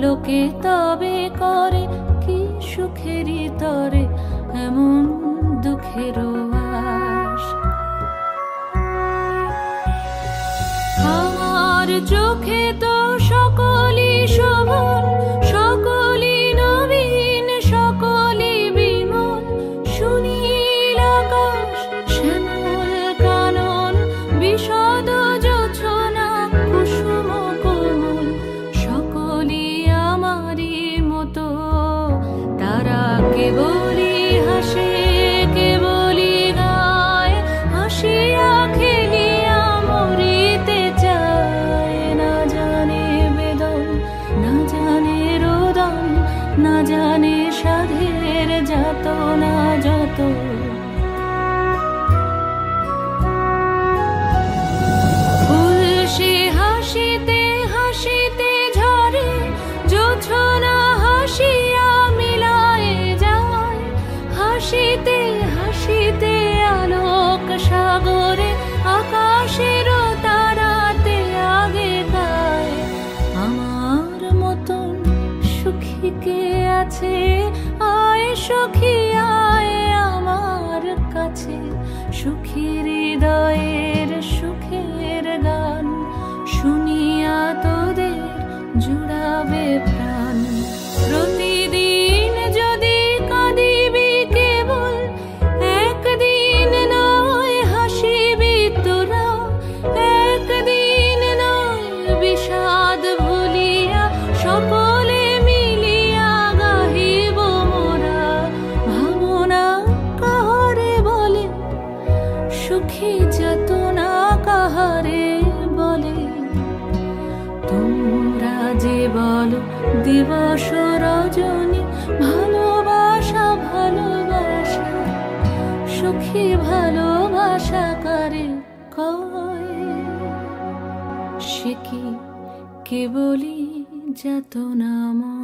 লোকে তবে করে কি সুখেরই তরে এমন দুঃখের আশ। আমার চোখে তো সকলই শোভন, সকলই নবীন, সকলই বিমল, সুনীল আকাশ, শ্যামল কানন, বিশদ জোছনা, কুসুম কোমল, সকলই আমারই মতো। তারা কেবলই হাসে, কেবলই গায়, হাসিয়া খেলিয়া মরিতে চায়। না জানে বেদন, না জানে রোদন, না জানে সাধের যাতনা যত। ফুল সে হাসিতে হাসিতে ঝরে, জোছনা হাসিয়া মিলায় যায়। হাসিতে হাসিতে আলোক সাগরে, আকাশের তারাতে আগে গায়। আমার মতন সুখী কে আছে? আয় সখী আয় আমার কাছে, সুখী হৃদয়ের সুখের গান শুনিয়া তোদের জুড়াবে প্রাণ। প্রতিদিন যদি কাঁদিবি কেবল, একদিন নয় হাসিবি তোরা। একদিন নয় বিষাদ ভুলিয়া, সকলে মিলিয়া গাহিব মোরা। ভাবনা কাহারে বলে, সুখী যাতনা কাহারে বলে? তোমরা যে বলো দিবস রজনী, ভালোবাসা ভালোবাসা, সুখী ভালোবাসা কারে কয়? সে কি কেবলই যাতনাময়?